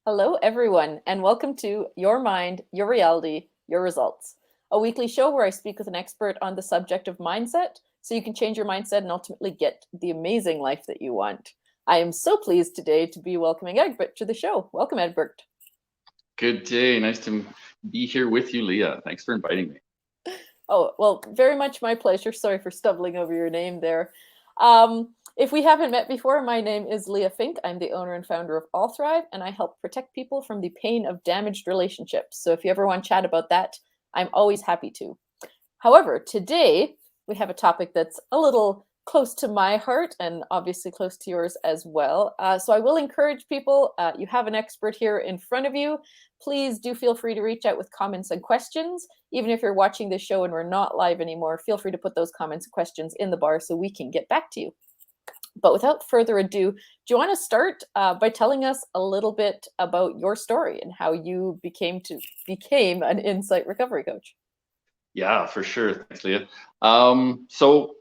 Hello, everyone, and welcome to Your Mind, Your Reality, Your Results, a weekly show where I speak with an expert on the subject of mindset so you can change your mindset and ultimately get the amazing life that you want. I am so pleased today to be welcoming Egbert to the show. Welcome, Egbert. Good day. Nice to be here with you, Leah. Thanks for inviting me. Oh, well, very much my pleasure. Sorry for stumbling over your name there. If we haven't met before, my name is Leah Fink. I'm the owner and founder of All Thrive, and I help protect people from the pain of damaged relationships. So if you ever want to chat about that, I'm always happy to. However, today we have a topic that's a little close to my heart and obviously close to yours as well. So I will encourage people, you have an expert here in front of you. Please do feel free to reach out with comments and questions. Even if you're watching this show and we're not live anymore, feel free to put those comments and questions in the bar so we can get back to you. But without further ado, do you want to start by telling us a little bit about your story and how you became an insight recovery coach? Yeah, for sure. Thanks, Leah. So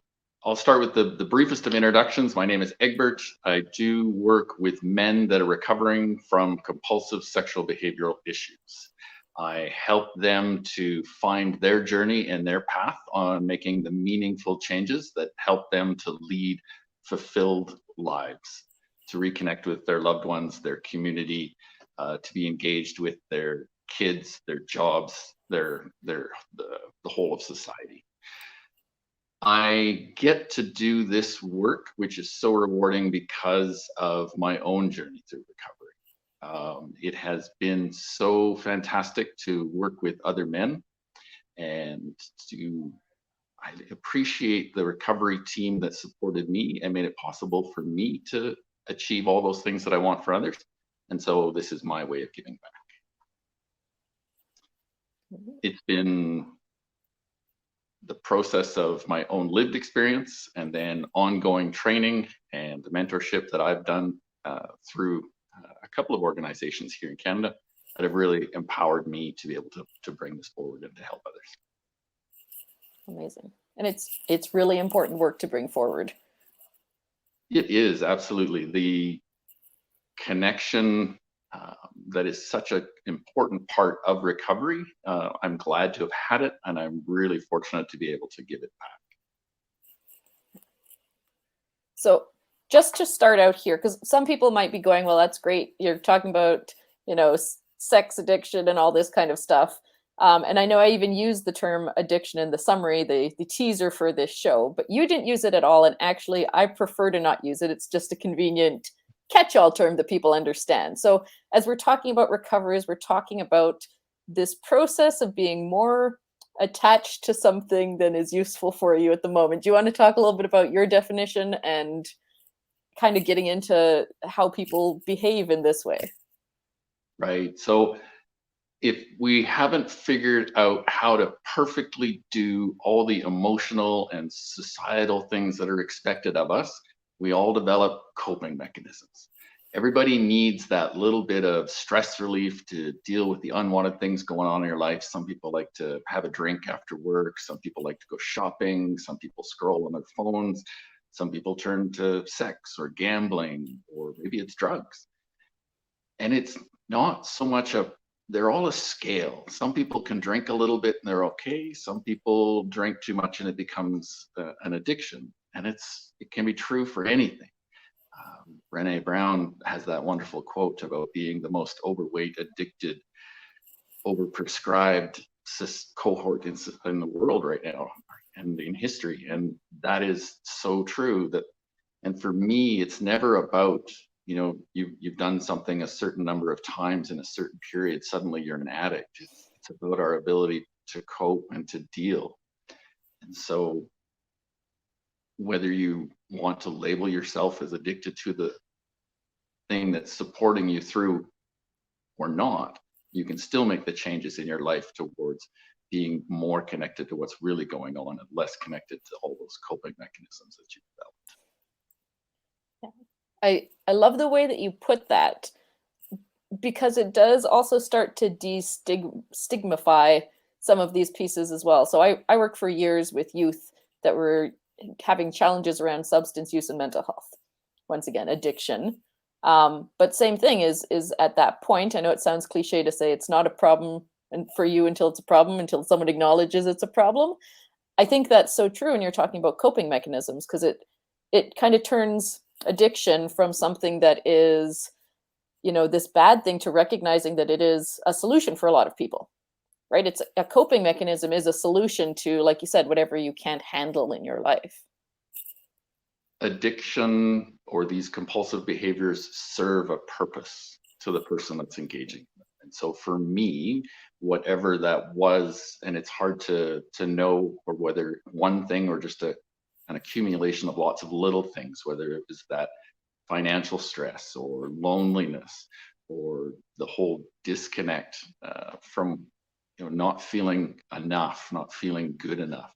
I'll start with the briefest of introductions. My name is Egbert. I do work with men that are recovering from compulsive sexual behavioral issues. I help them to find their journey and their path on making the meaningful changes that help them to lead fulfilled lives, to reconnect with their loved ones, their community, to be engaged with their kids, their jobs, the whole of society. I get to do this work, which is so rewarding because of my own journey through recovery. It has been so fantastic to work with other men and I appreciate the recovery team that supported me and made it possible for me to achieve all those things that I want for others. And so this is my way of giving back. It's been the process of my own lived experience and then ongoing training and the mentorship that I've done through a couple of organizations here in Canada that have really empowered me to be able to bring this forward and to help others. Amazing. And it's really important work to bring forward. It is, absolutely. The connection that is such an important part of recovery. I'm glad to have had it, and I'm really fortunate to be able to give it back. So just to start out here, because some people might be going, well, that's great. You're talking about, sex addiction and all this kind of stuff. And I know I even used the term addiction in the summary, the teaser for this show, but you didn't use it at all. And actually, I prefer to not use it. It's just a convenient catch-all term that people understand. So as we're talking about recoveries, we're talking about this process of being more attached to something than is useful for you at the moment. Do you want to talk a little bit about your definition and kind of getting into how people behave in this way? Right. So if we haven't figured out how to perfectly do all the emotional and societal things that are expected of us, we all develop coping mechanisms. Everybody needs that little bit of stress relief to deal with the unwanted things going on in your life. Some people like to have a drink after work. Some people like to go shopping. Some people scroll on their phones. Some people turn to sex or gambling, or maybe it's drugs. And it's not so much they're all a scale. Some people can drink a little bit and they're okay. Some people drink too much and it becomes an addiction. And it can be true for anything. Brené Brown has that wonderful quote about being the most overweight, addicted, overprescribed cohort in the world right now and in history. And that is so true. And for me, it's never about, you've done something a certain number of times in a certain period, suddenly you're an addict. It's about our ability to cope and to deal. And so whether you want to label yourself as addicted to the thing that's supporting you through or not, you can still make the changes in your life towards being more connected to what's really going on and less connected to all those coping mechanisms that you've developed. I love the way that you put that, because it does also start to destigmify some of these pieces as well. So I worked for years with youth that were having challenges around substance use and mental health. Once again, addiction. But same thing is at that point, I know it sounds cliche to say it's not a problem and for you until it's a problem, until someone acknowledges it's a problem. I think that's so true when you're talking about coping mechanisms, because it kind of turns addiction from something that is, this bad thing, to recognizing that it is a solution for a lot of people, right? It's a coping mechanism is a solution to, like you said, whatever you can't handle in your life. Addiction or these compulsive behaviors serve a purpose to the person that's engaging. And so for me, whatever that was, and it's hard to know or whether one thing or just an accumulation of lots of little things, whether it was that financial stress or loneliness or the whole disconnect from not feeling enough, not feeling good enough.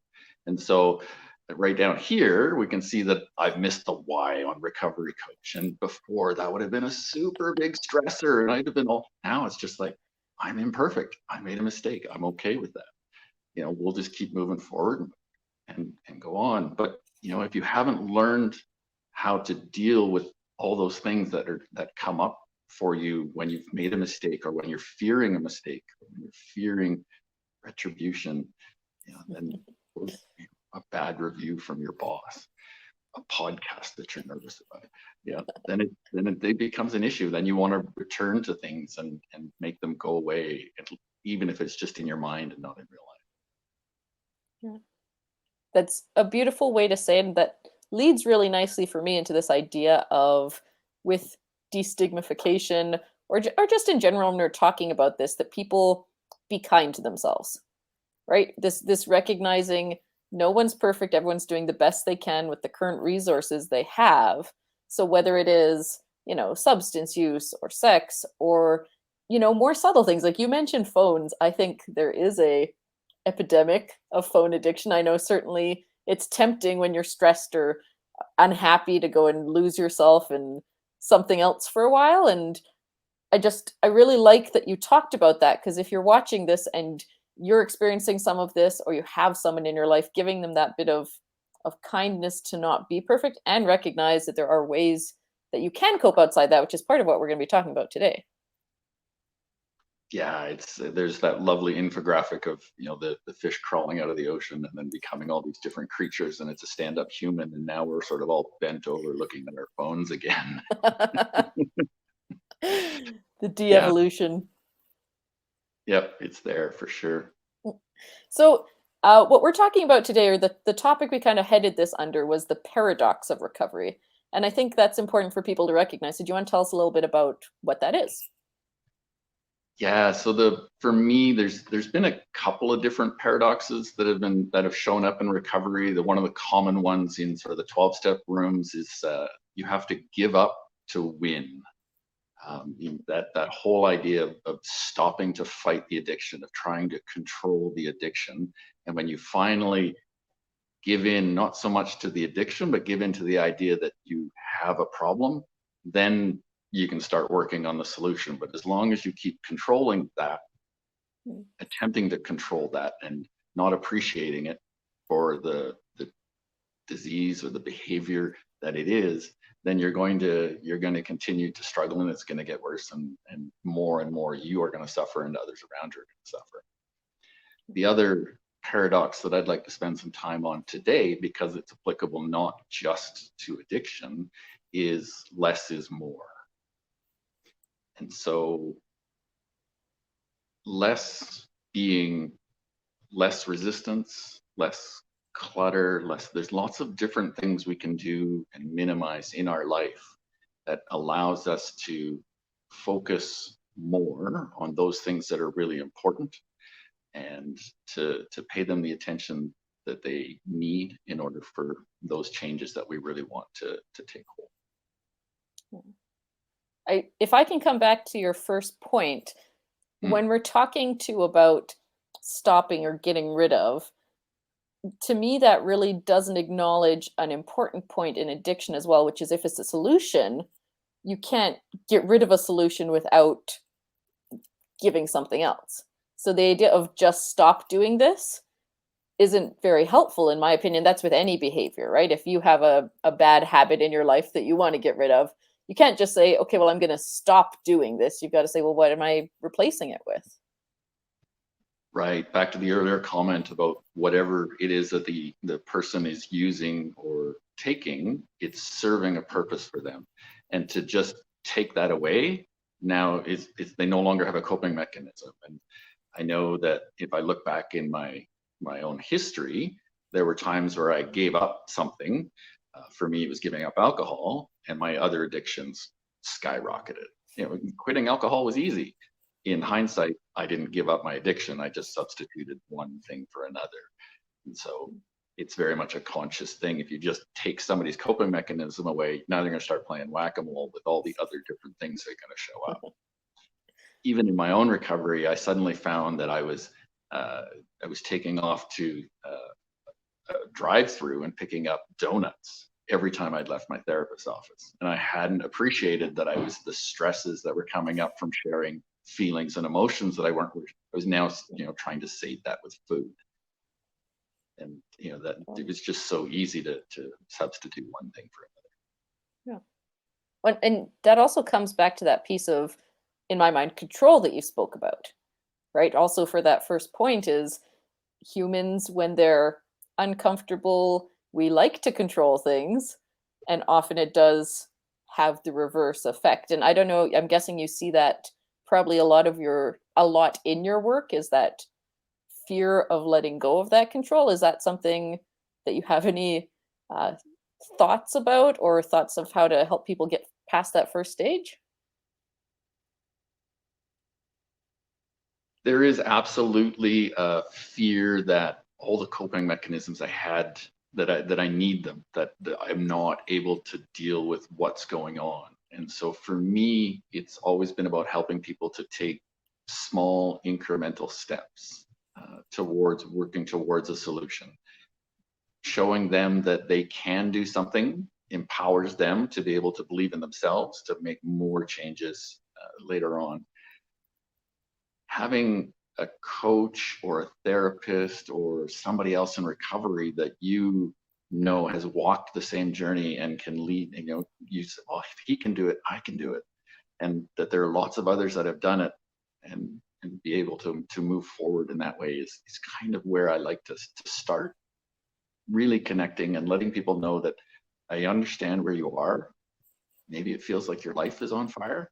And so right down here, we can see that I've missed the Y on recovery coach. And before that would have been a super big stressor. And I'd have been now it's just like, I'm imperfect. I made a mistake. I'm okay with that. We'll just keep moving forward and go on. But, if you haven't learned how to deal with all those things that come up for you when you've made a mistake, or when you're fearing a mistake, or when you're fearing retribution, then a bad review from your boss, a podcast that you're nervous about, then it becomes an issue. Then you want to return to things and make them go away, even if it's just in your mind and not in real life. Yeah. That's a beautiful way to say it, and that leads really nicely for me into this idea of, with destigmatification, or just in general, when we're talking about this, that people be kind to themselves, right? This recognizing no one's perfect, everyone's doing the best they can with the current resources they have. So whether it is, substance use or sex, or, more subtle things, like you mentioned phones, I think there is a epidemic of phone addiction. I know certainly it's tempting when you're stressed or unhappy to go and lose yourself in something else for a while. And I really like that you talked about that, because if you're watching this and you're experiencing some of this, or you have someone in your life, giving them that bit of kindness to not be perfect, and recognize that there are ways that you can cope outside that, which is part of what we're going to be talking about today. Yeah, there's that lovely infographic of the fish crawling out of the ocean and then becoming all these different creatures, and it's a stand-up human, and now we're sort of all bent over looking at our phones again. The de-evolution. Yep, it's there for sure. So what we're talking about today, or the topic we kind of headed this under, was the paradox of recovery. And I think that's important for people to recognize. So do you want to tell us a little bit about what that is? Yeah, so for me, there's been a couple of different paradoxes that have shown up in recovery. One of the common ones in sort of the 12-step rooms is you have to give up to win. That whole idea of stopping to fight the addiction, of trying to control the addiction, and when you finally give in, not so much to the addiction, but give in to the idea that you have a problem, then you can start working on the solution. But as long as you keep controlling that, attempting to control that, and not appreciating it for the disease or the behavior that it is, then you're going to continue to struggle, and it's going to get worse, and more you are going to suffer, and others around you are going to suffer. The other paradox that I'd like to spend some time on today, because it's applicable not just to addiction, is less is more. And so less being less resistance, less clutter, there's lots of different things we can do and minimize in our life that allows us to focus more on those things that are really important, and to pay them the attention that they need in order for those changes that we really want to take hold. If I can come back to your first point, when we're talking about stopping or getting rid of, to me, that really doesn't acknowledge an important point in addiction as well, which is, if it's a solution, you can't get rid of a solution without giving something else. So the idea of just stop doing this isn't very helpful, in my opinion. That's with any behavior, right? If you have a bad habit in your life that you want to get rid of, you can't just say, okay, well, I'm going to stop doing this. You've got to say, well, what am I replacing it with? Right. Back to the earlier comment about whatever it is that the person is using or taking, it's serving a purpose for them. And to just take that away now is they no longer have a coping mechanism. And I know that if I look back in my own history, there were times where I gave up something. For me, it was giving up alcohol, and my other addictions skyrocketed. Quitting alcohol was easy. In hindsight, I didn't give up my addiction. I just substituted one thing for another. And so it's very much a conscious thing. If you just take somebody's coping mechanism away, now they're going to start playing whack-a-mole with all the other different things that are going to show up. Even in my own recovery, I suddenly found that I was taking off to a drive-through and picking up donuts every time I'd left my therapist's office. And I hadn't appreciated that the stresses that were coming up from sharing feelings and emotions that I was now, trying to sate that with food. And, that it was just so easy to substitute one thing for another. Yeah. And that also comes back to that piece of, in my mind, control that you spoke about, right? Also for that first point is humans, when they're uncomfortable, we like to control things, and often it does have the reverse effect. And I don't know, I'm guessing you see that probably a lot in your work, is that fear of letting go of that control. Is that something that you have any thoughts about, or thoughts of how to help people get past that first stage? There is absolutely a fear that all the coping mechanisms I had, that I need them, that I'm not able to deal with what's going on. And so for me, it's always been about helping people to take small incremental steps towards working towards a solution. Showing them that they can do something empowers them to be able to believe in themselves, to make more changes later on. Having a coach or a therapist or somebody else in recovery that has walked the same journey and can lead, you say, oh, if he can do it, I can do it. And that there are lots of others that have done it, and be able to move forward in that way is kind of where I like to start. Really connecting and letting people know that I understand where you are. Maybe it feels like your life is on fire.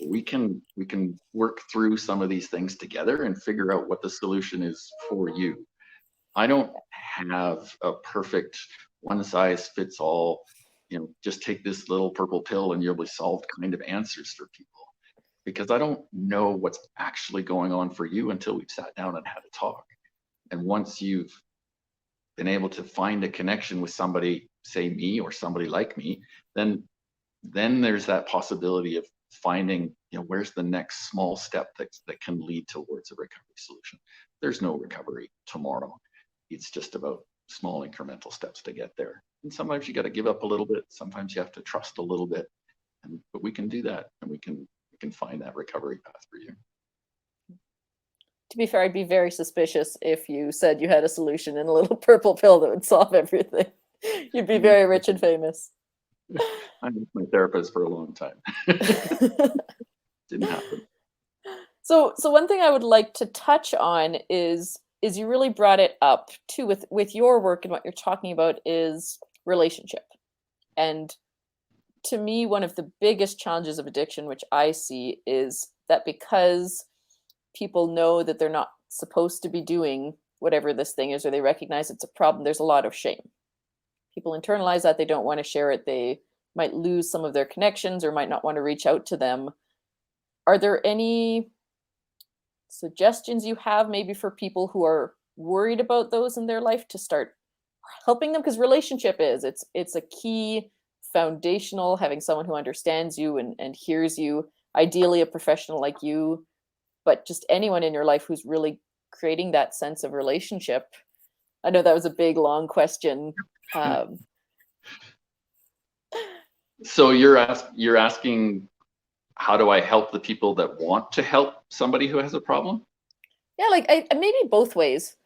We can work through some of these things together and figure out what the solution is for you. I don't have a perfect one size fits all, just take this little purple pill and you'll be solved kind of answers for people, because I don't know what's actually going on for you until we've sat down and had a talk. And once you've been able to find a connection with somebody, say me or somebody like me, then there's that possibility of finding, where's the next small step that can lead towards a recovery solution. There's no recovery tomorrow. It's just about small incremental steps to get there. And sometimes you got to give up a little bit. Sometimes you have to trust a little bit. But we can do that, and we can find that recovery path for you. To be fair, I'd be very suspicious if you said you had a solution in a little purple pill that would solve everything. You'd be very rich and famous. I was my therapist for a long time. Didn't happen. So one thing I would like to touch on is you really brought it up too with your work, and what you're talking about is relationship. And to me, one of the biggest challenges of addiction, which I see, is that because people know that they're not supposed to be doing whatever this thing is, or they recognize it's a problem, there's a lot of shame. People internalize that. They don't want to share it. They might lose some of their connections or might not want to reach out to them. Are there any suggestions you have maybe for people who are worried about those in their life to start helping them? Because relationship it's a key foundational, having someone who understands you and hears you, ideally a professional like you, but just anyone in your life who's really creating that sense of relationship. I know that was a big, long question. So you're asking, how do I help the people that want to help somebody who has a problem? Yeah, maybe both ways.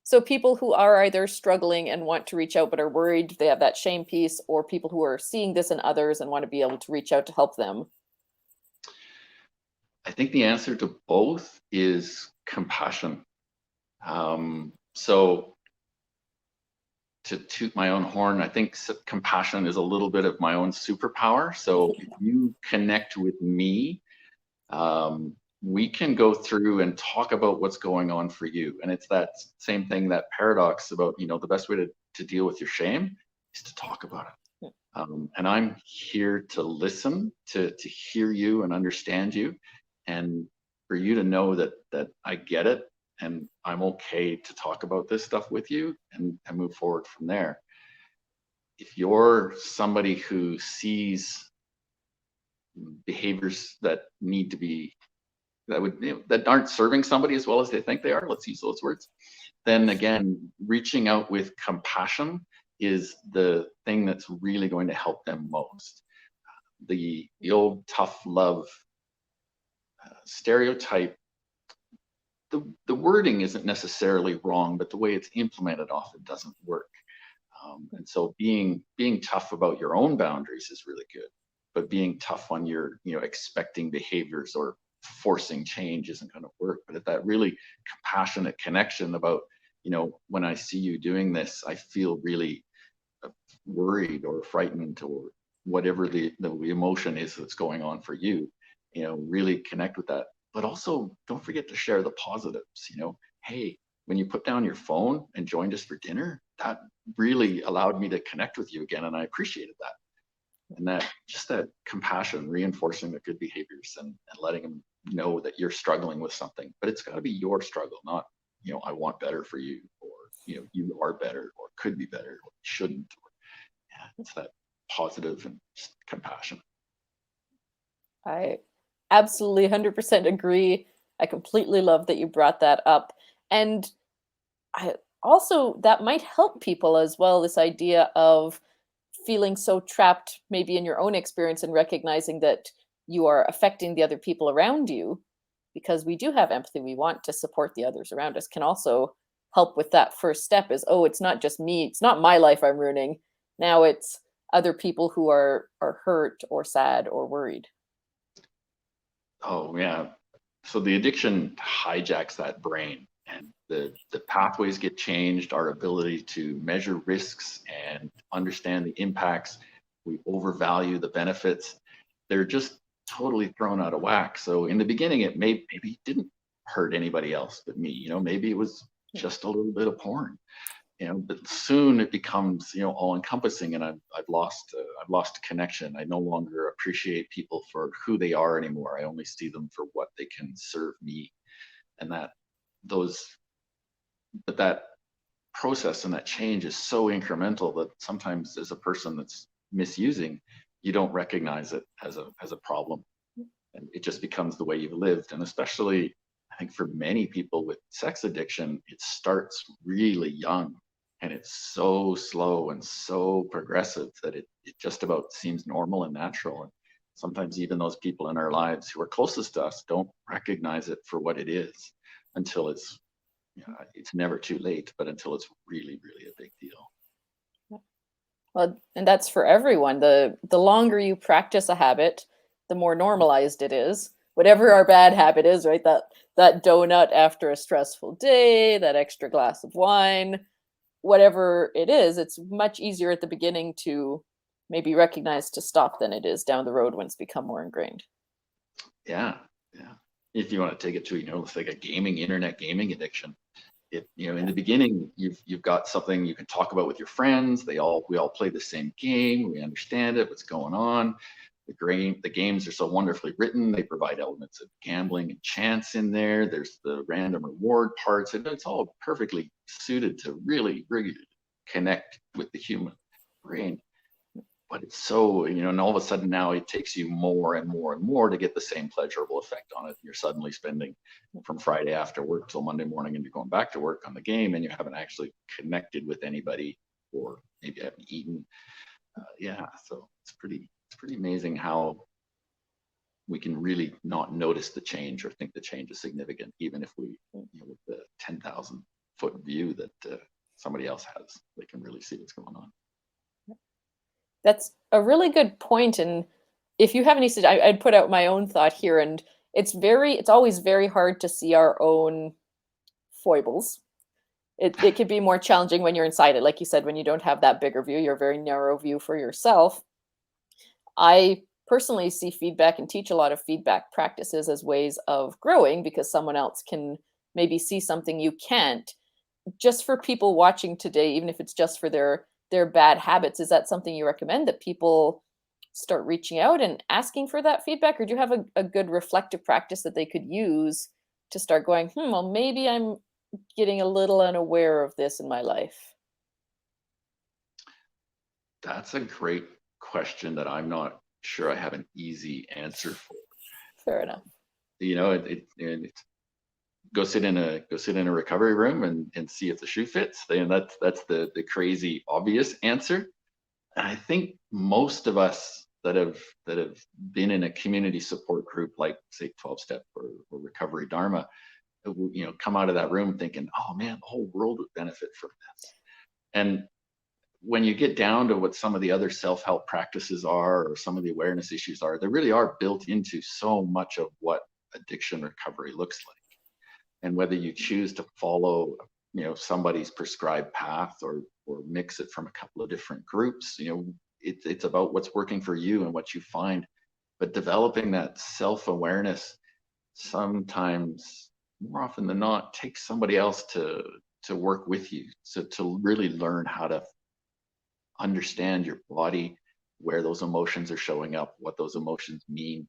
So people who are either struggling and want to reach out but are worried, they have that shame piece, or people who are seeing this in others and want to be able to reach out to help them. I think the answer to both is compassion. So to toot my own horn, I think compassion is a little bit of my own superpower. So if you connect with me, we can go through and talk about what's going on for you. And it's that same thing, that paradox about, the best way to deal with your shame is to talk about it. And I'm here to listen, to hear you and understand you, and for you to know that I get it, and I'm okay to talk about this stuff with you and move forward from there. If you're somebody who sees behaviors that need to be, that aren't serving somebody as well as they think they are, let's use those words, then again, reaching out with compassion is the thing that's really going to help them most. The old tough love stereotype, the wording isn't necessarily wrong, but the way it's implemented often doesn't work. And so being tough about your own boundaries is really good, but being tough on your expecting behaviors or forcing change isn't going to work. But at that really compassionate connection about, when I see you doing this, I feel really worried or frightened or whatever the emotion is that's going on for you, really connect with that. But also don't forget to share the positives. Hey, when you put down your phone and joined us for dinner, that really allowed me to connect with you again, and I appreciated that. And that just that compassion, reinforcing the good behaviors and letting them know that you're struggling with something, but it's got to be your struggle, not I want better for you, or you are better or could be better or shouldn't. It's that positive and just compassion. I absolutely 100% agree. I completely love that you brought that up. And I also, that might help people as well, this idea of feeling so trapped maybe in your own experience and recognizing that you are affecting the other people around you, because we do have empathy. We want to support the others around us, can also help with that first step is, oh, it's not just me. It's not my life I'm ruining. Now it's other people who are hurt or sad or worried. Oh yeah. So the addiction hijacks that brain, and the pathways get changed, our ability to measure risks and understand the impacts. We overvalue the benefits. They're just totally thrown out of whack. So in the beginning, it maybe didn't hurt anybody else but me. Maybe it was just a little bit of porn. But soon it becomes all encompassing, and I've lost connection. I no longer appreciate people for who they are anymore. I only see them for what they can serve me. And that process and that change is so incremental that sometimes as a person that's misusing, you don't recognize it as a problem, and it just becomes the way you've lived. And especially I think for many people with sex addiction, it starts really young. And it's so slow and so progressive that it just about seems normal and natural. And sometimes even those people in our lives who are closest to us don't recognize it for what it is until it's never too late, but until it's really, really a big deal. Well, and that's for everyone. The longer you practice a habit, the more normalized it is. Whatever our bad habit is, right? That donut after a stressful day, that extra glass of wine, whatever it is, it's much easier at the beginning to maybe recognize to stop than it is down the road when it's become more ingrained. Yeah. If you want to take it to, it's like a internet gaming addiction. In the beginning, you've got something you can talk about with your friends. We all play the same game. We understand it, what's going on. The games are so wonderfully written. They provide elements of gambling and chance in there. There's the random reward parts, and it's all perfectly suited to really, really connect with the human brain. But it's so, and all of a sudden now it takes you more and more and more to get the same pleasurable effect on it. You're suddenly spending from Friday after work till Monday morning, and you're going back to work on the game, and you haven't actually connected with anybody, or maybe haven't eaten. So it's pretty amazing how we can really not notice the change or think the change is significant, even if we, with the 10,000 foot view that somebody else has. They can really see what's going on. That's a really good point. And if you have any, I'd put out my own thought here. And it's always very hard to see our own foibles. It could be more challenging when you're inside it. Like you said, when you don't have that bigger view, your very narrow view for yourself. I personally see feedback and teach a lot of feedback practices as ways of growing, because someone else can maybe see something you can't. Just for people watching today, even if it's just for their bad habits, is that something you recommend, that people start reaching out and asking for that feedback? Or do you have a good reflective practice that they could use to start going, well, maybe I'm getting a little unaware of this in my life? That's a great question that I'm not sure I have an easy answer for. Fair enough. You know, go sit in a recovery room and see if the shoe fits. And that's the crazy obvious answer. And I think most of us that have been in a community support group like, say, 12-step or Recovery Dharma, you know, come out of that room thinking, oh man, the whole world would benefit from this. And when you get down to what some of the other self-help practices are, or some of the awareness issues are, they really are built into so much of what addiction recovery looks like. And whether you choose to follow, you know, somebody's prescribed path or mix it from a couple of different groups, you know, it's about what's working for you and what you find. But developing that self-awareness sometimes, more often than not, takes somebody else to work with you. So to really learn how to understand your body, where those emotions are showing up, what those emotions mean.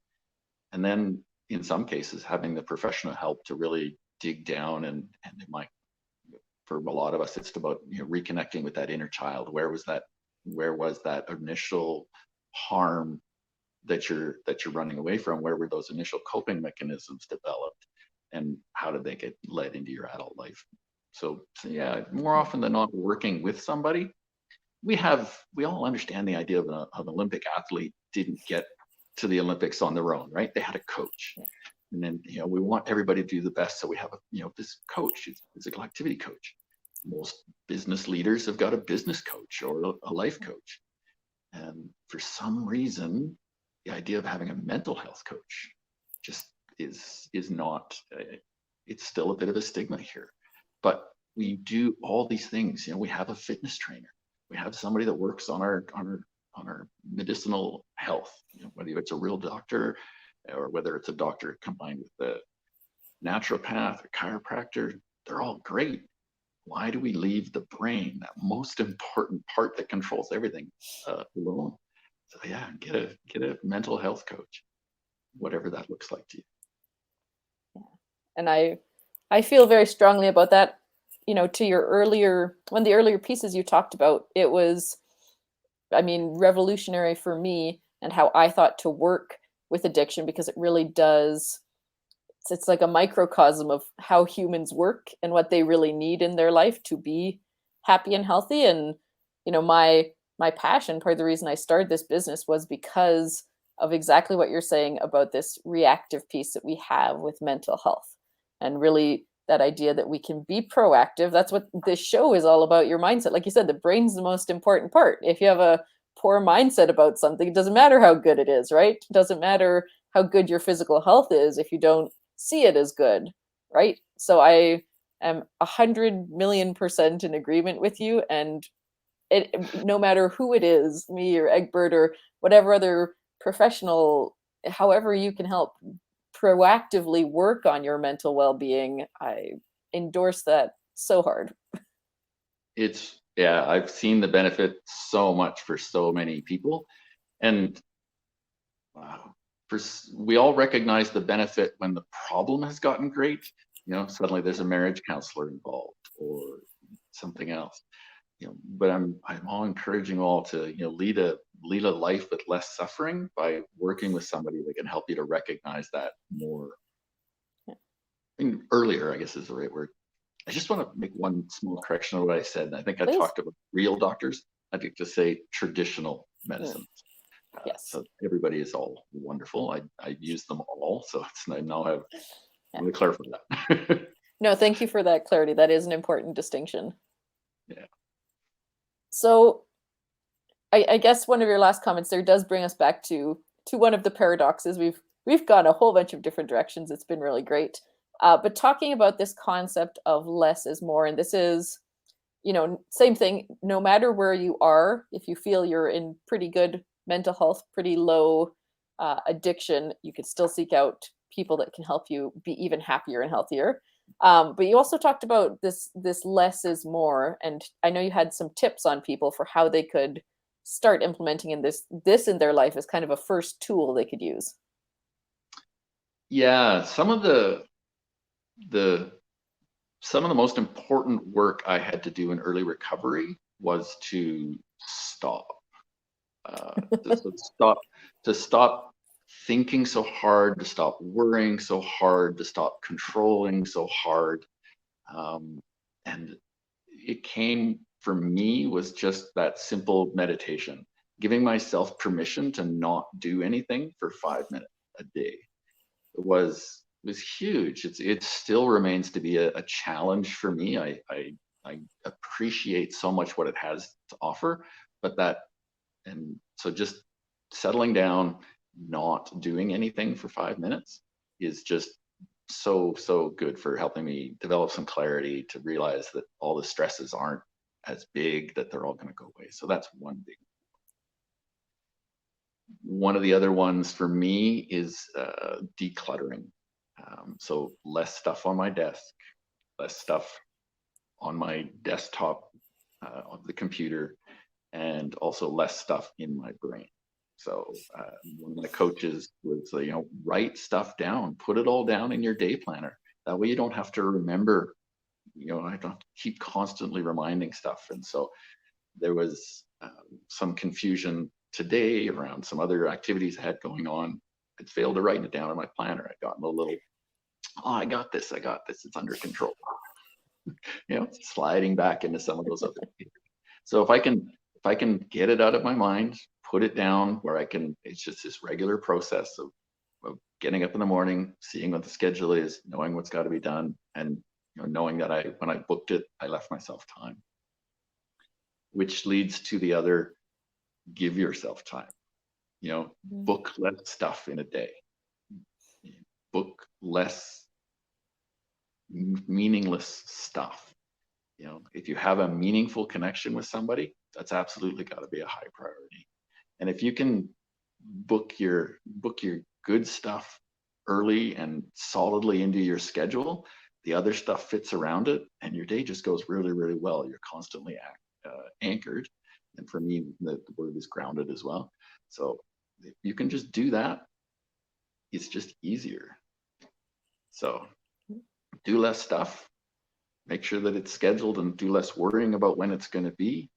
And then in some cases, having the professional help to really dig down and it might, for a lot of us, it's about, you know, reconnecting with that inner child. Where was that initial harm that you're running away from? Where were those initial coping mechanisms developed, and how did they get led into your adult life? So yeah, more often than not, working with somebody. We all understand the idea of an Olympic athlete didn't get to the Olympics on their own, right? They had a coach. And then, you know, we want everybody to do the best. So we have this coach, physical activity coach. Most business leaders have got a business coach or a life coach. And for some reason, the idea of having a mental health coach just is not, it's still a bit of a stigma here. But we do all these things. You know, we have a fitness trainer. We have somebody that works on our medicinal health, you know, whether it's a real doctor or whether it's a doctor combined with a naturopath or chiropractor. They're all great. Why do we leave the brain, that most important part that controls everything, alone? So yeah, get a mental health coach, whatever that looks like to you. Yeah. And I feel very strongly about that. You know, to one of the earlier pieces you talked about, it was, I mean, revolutionary for me and how I thought to work with addiction, because it really does, it's like a microcosm of how humans work and what they really need in their life to be happy and healthy. And, you know, my passion, part of the reason I started this business was because of exactly what you're saying about this reactive piece that we have with mental health, and really that idea that we can be proactive. That's what this show is all about, your mindset. Like you said, the brain's the most important part. If you have a poor mindset about something, it doesn't matter how good it is, right? It doesn't matter how good your physical health is if you don't see it as good, right? So I am 100,000,000% in agreement with you. And no matter who it is, me or Egbert or whatever other professional, however you can help proactively work on your mental well-being, I endorse that so hard. I've seen the benefit so much for so many people. And we all recognize the benefit when the problem has gotten great. You know, suddenly there's a marriage counselor involved or something else. You know, but I'm all encouraging all to, you know, lead a life with less suffering by working with somebody that can help you to recognize that more. I mean, earlier, I guess is the right word. I just want to make one small correction of what I said. I think I talked about real doctors. I'd like to say traditional medicine. Yes. So everybody is all wonderful. I use them all. So I now have to clarify that. No, thank you for that clarity. That is an important distinction. Yeah. So I guess one of your last comments there does bring us back to one of the paradoxes. We've gone a whole bunch of different directions. It's been really great. But talking about this concept of less is more, and this is, same thing. No matter where you are, if you feel you're in pretty good mental health, pretty low addiction, you can still seek out people that can help you be even happier and healthier. But you also talked about this less is more, and I know you had some tips on people for how they could start implementing this in their life as kind of a first tool they could use. Yeah, the some of the most important work I had to do in early recovery was to stop. To stop thinking so hard, to stop worrying so hard, to stop controlling so hard. And it came for me was just that simple meditation, giving myself permission to not do anything for 5 minutes a day. It was huge. It still remains to be a challenge for me. I appreciate so much what it has to offer, but so just settling down, not doing anything for 5 minutes is just so good for helping me develop some clarity to realize that all the stresses aren't as big, that they're all going to go away. So that's one big. One of the other ones for me is decluttering. So less stuff on my desk, less stuff on my desktop of the computer, and also less stuff in my brain. So one of my coaches was, write stuff down, put it all down in your day planner. That way you don't have to remember, I don't keep constantly reminding stuff. And so there was some confusion today around some other activities I had going on. I'd failed to write it down in my planner. I'd gotten a little, oh, I got this, it's under control. Sliding back into some of those other things. So if I can get it out of my mind, put it down where it's just this regular process of getting up in the morning, seeing what the schedule is, knowing what's got to be done, and knowing that when I booked it, I left myself time. Which leads to the other, give yourself time. Book less stuff in a day. Book less meaningless stuff. If you have a meaningful connection with somebody, that's absolutely got to be a high priority. And if you can book your good stuff early and solidly into your schedule, the other stuff fits around it, and your day just goes really, really well. You're constantly anchored. And for me, the word is grounded as well. So if you can just do that, it's just easier. So do less stuff, make sure that it's scheduled, and do less worrying about when it's going to be.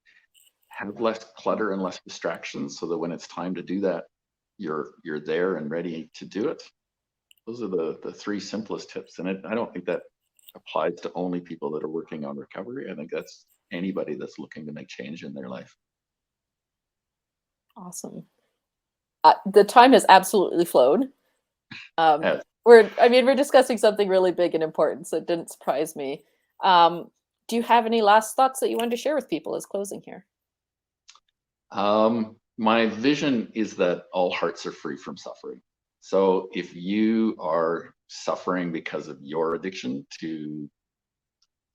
Have less clutter and less distractions, so that when it's time to do that, you're there and ready to do it. Those are the three simplest tips. And I don't think that applies to only people that are working on recovery. I think that's anybody that's looking to make change in their life. Awesome. The time has absolutely flown. Yeah. We're discussing something really big and important, so it didn't surprise me. Do you have any last thoughts that you wanted to share with people as closing here? My vision is that all hearts are free from suffering. So if you are suffering because of your addiction to,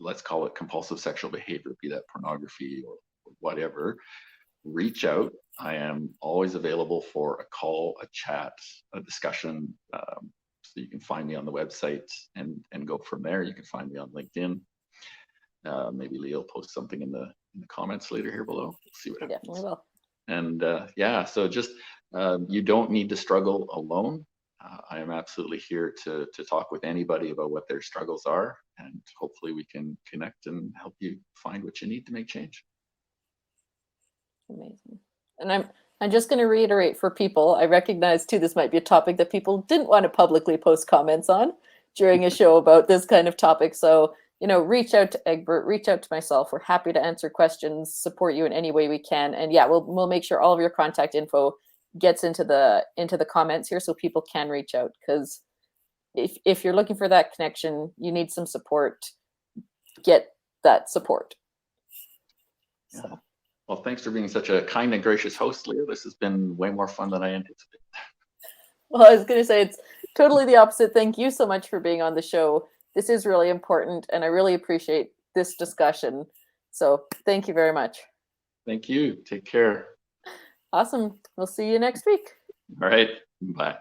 let's call it compulsive sexual behavior, be that pornography or whatever, reach out. I am always available for a call, a chat, a discussion. So you can find me on the website and go from there. You can find me on LinkedIn. Maybe Leah will post something in the comments later here below. We'll see what happens. Definitely will. And so just you don't need to struggle alone. I am absolutely here to talk with anybody about what their struggles are, and hopefully we can connect and help you find what you need to make change. Amazing. And I'm just going to reiterate for people, I recognize too, this might be a topic that people didn't want to publicly post comments on during a show about this kind of topic. So, reach out to Egbert, reach out to myself. We're happy to answer questions, support you in any way we can. And yeah, we'll make sure all of your contact info gets into the comments here so people can reach out, because if you're looking for that connection, you need some support, get that support. Yeah. So. Well, thanks for being such a kind and gracious host, Leah. This has been way more fun than I anticipated. Well, I was going to say it's totally the opposite. Thank you so much for being on the show. This is really important, and I really appreciate this discussion. So thank you very much. Thank you. Take care. Awesome. We'll see you next week. All right. Bye.